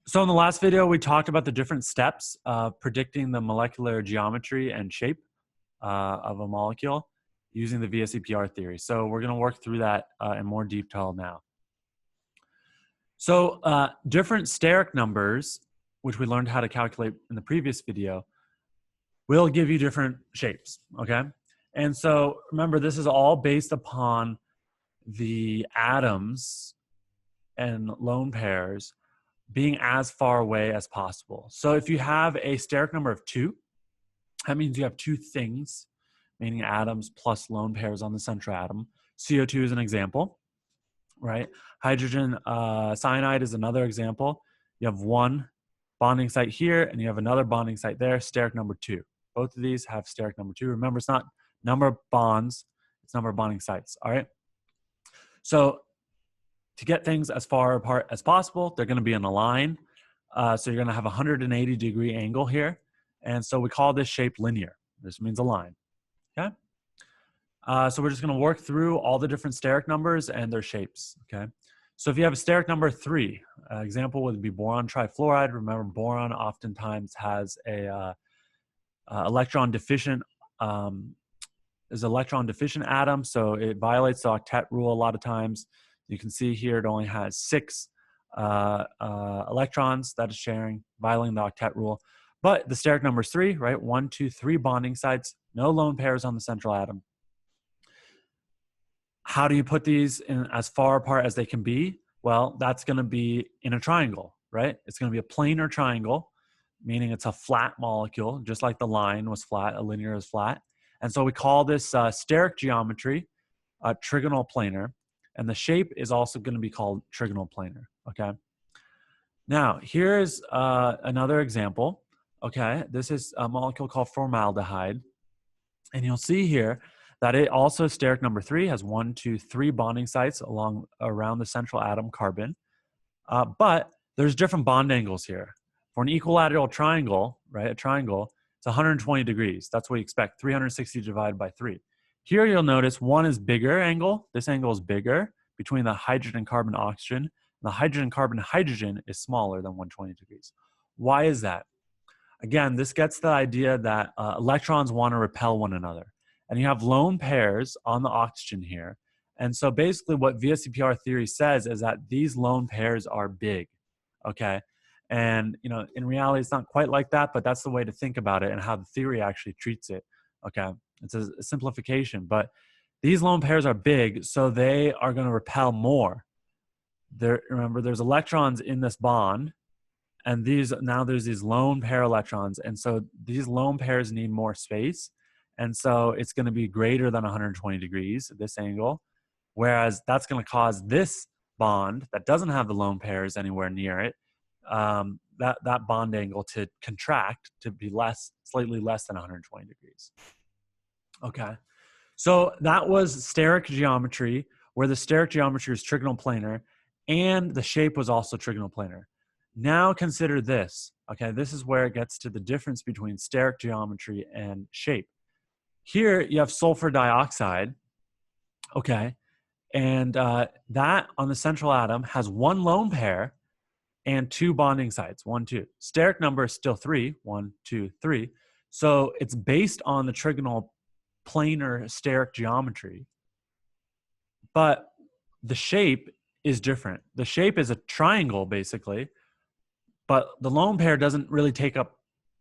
So in the last video, we talked about the different steps of predicting the molecular geometry and shape of a molecule using the VSEPR theory. So we're going to work through that in more detail now. So different steric numbers, which we learned how to calculate in the previous video, will give you different shapes, okay? And so remember, this is all based upon the atoms and lone pairs being as far away as possible. So if you have a steric number of 2, that means you have 2 things, meaning atoms plus lone pairs on the central atom. CO2 is an example, right? Hydrogen cyanide is another example. You have 1 bonding site here, and you have another bonding site there, steric number 2. Both of these have steric number 2. Remember, it's not number of bonds, it's number of bonding sites, all right? So to get things as far apart as possible, they're going to be in a line. So you're going to have a 180-degree angle here. And so we call this shape linear. This means a line, okay? So we're just going to work through all the different steric numbers and their shapes, okay? So if you have a steric number 3, example would be boron trifluoride. Remember, boron oftentimes has a electron deficient atom, so it violates the octet rule a lot of times. You can see here it only has 6 electrons that it's sharing, violating the octet rule. But the steric number is 3, right? 1, 2, 3 bonding sites, no lone pairs on the central atom. How do you put these in as far apart as they can be? Well, that's going to be in a triangle, right? It's going to be a planar triangle, meaning it's a flat molecule, just like the line was flat, a linear is flat. And so we call this steric geometry trigonal planar. And the shape is also going to be called trigonal planar, okay? Now, here's another example, okay? This is a molecule called formaldehyde. And you'll see here that it also, steric number 3, has 1, 2, 3 bonding sites around the central atom carbon. But there's different bond angles here. For an equilateral triangle, right, a triangle, it's 120 degrees. That's what you expect, 360 divided by 3. Here you'll notice 1 is bigger angle. This angle is bigger between the hydrogen, carbon, oxygen. And the hydrogen, carbon, hydrogen is smaller than 120 degrees. Why is that? Again, this gets the idea that electrons want to repel one another. And you have lone pairs on the oxygen here. And so basically what VSEPR theory says is that these lone pairs are big, okay? And you know, in reality, it's not quite like that, but that's the way to think about it and how the theory actually treats it, okay? It's a simplification, but these lone pairs are big, so they are going to repel more. Remember, there's electrons in this bond, and now there's these lone pair electrons, and so these lone pairs need more space, and so it's going to be greater than 120 degrees, this angle, whereas that's going to cause this bond that doesn't have the lone pairs anywhere near it, that bond angle to contract to be slightly less than 120 degrees. Okay, so that was steric geometry, where the steric geometry is trigonal planar, and the shape was also trigonal planar. Now consider this, okay? This is where it gets to the difference between steric geometry and shape. Here you have sulfur dioxide, okay? And that on the central atom has 1 lone pair and 2 bonding sites, 1, 2. Steric number is still 3, 1, 2, 3. So it's based on the trigonal planar steric geometry, but the shape is different. The shape is a triangle basically, but the lone pair doesn't really take up,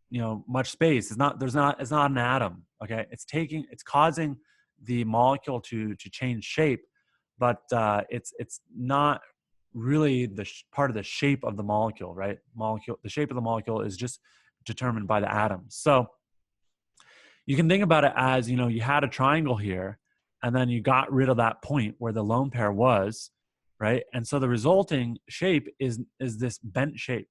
you know, much space. It's not an atom, okay? It's causing the molecule to change shape, but it's not really part of the shape of the molecule, right? The shape of the molecule is just determined by the atoms. So you can think about it as, you know, you had a triangle here, and then you got rid of that point where the lone pair was, right? And so the resulting shape is this bent shape,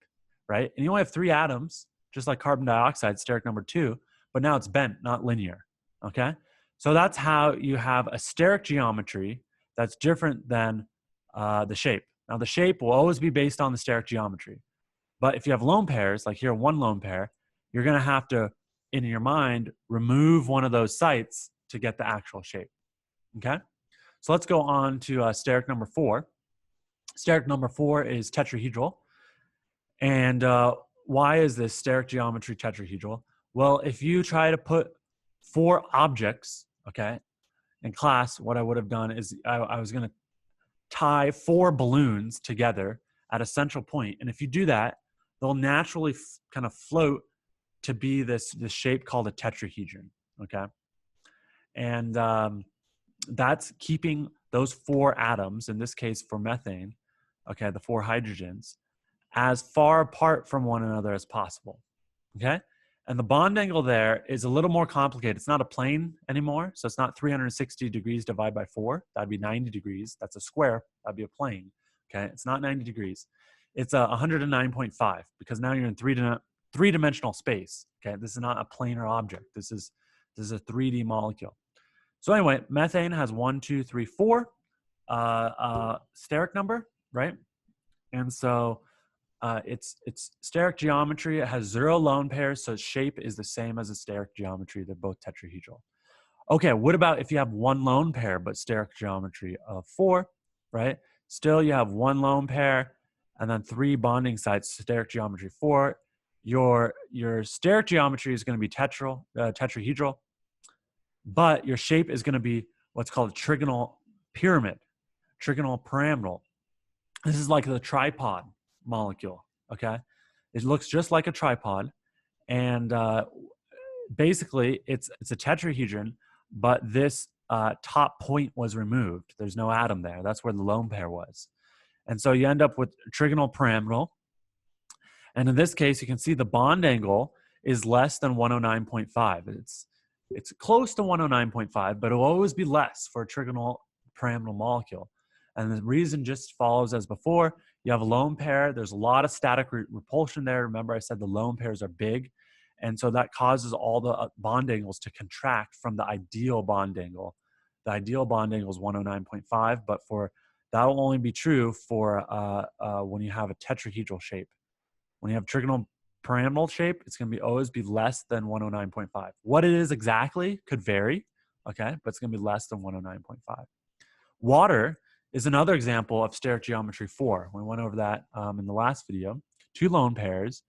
right? And you only have 3 atoms, just like carbon dioxide, steric number 2, but now it's bent, not linear, okay? So that's how you have a steric geometry that's different than the shape. Now the shape will always be based on the steric geometry, but if you have lone pairs, like here 1 lone pair, you're gonna have to, in your mind, remove one of those sites to get the actual shape, okay? So let's go on to steric number 4. Steric number 4 is tetrahedral. And why is this steric geometry tetrahedral? Well, if you try to put 4 objects, okay, in class, what I would have done is I was going to tie 4 balloons together at a central point. And if you do that, they'll naturally kind of float to be this shape called a tetrahedron, okay? And that's keeping those 4 atoms, in this case for methane, okay, the 4 hydrogens, as far apart from one another as possible, okay? And the bond angle there is a little more complicated. It's not a plane anymore, so it's not 360 degrees divided by 4. That'd be 90 degrees. That's a square. That'd be a plane, okay? It's not 90 degrees. It's 109.5 because now you're in three-dimensional space, okay? This is not a planar object. This is a 3D molecule. So anyway, methane has 1, 2, 3, 4 steric number, right? And so it's steric geometry. It has 0 lone pairs, so its shape is the same as a steric geometry. They're both tetrahedral. Okay, what about if you have 1 lone pair but steric geometry of 4, right? Still, you have 1 lone pair and then 3 bonding sites, steric geometry 4. Your steric geometry is going to be tetrahedral, but your shape is going to be what's called a trigonal pyramid, trigonal pyramidal. This is like the tripod molecule, okay? It looks just like a tripod, and basically it's a tetrahedron, but this top point was removed. There's no atom there. That's where the lone pair was. And so you end up with trigonal pyramidal. And in this case, you can see the bond angle is less than 109.5. It's close to 109.5, but it'll always be less for a trigonal pyramidal molecule. And the reason just follows as before. You have a lone pair. There's a lot of static repulsion there. Remember, I said the lone pairs are big. And so that causes all the bond angles to contract from the ideal bond angle. The ideal bond angle is 109.5, but that'll only be true for when you have a tetrahedral shape. When you have trigonal pyramidal shape, it's going to always be less than 109.5. What it is exactly could vary, okay, but it's going to be less than 109.5. Water is another example of steric geometry 4. We went over that in the last video. 2 lone pairs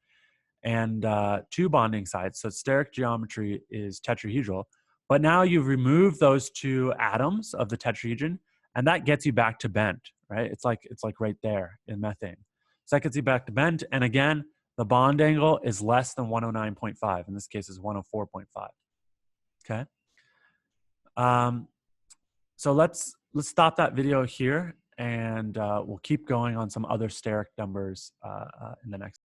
and 2 bonding sites. So steric geometry is tetrahedral. But now you've removed those 2 atoms of the tetrahedron, and that gets you back to bent, right? It's like right there in methane. So that gets you back to bent. And again, the bond angle is less than 109.5. In this case, is 104.5. Okay. So let's stop that video here, and we'll keep going on some other steric numbers in the next.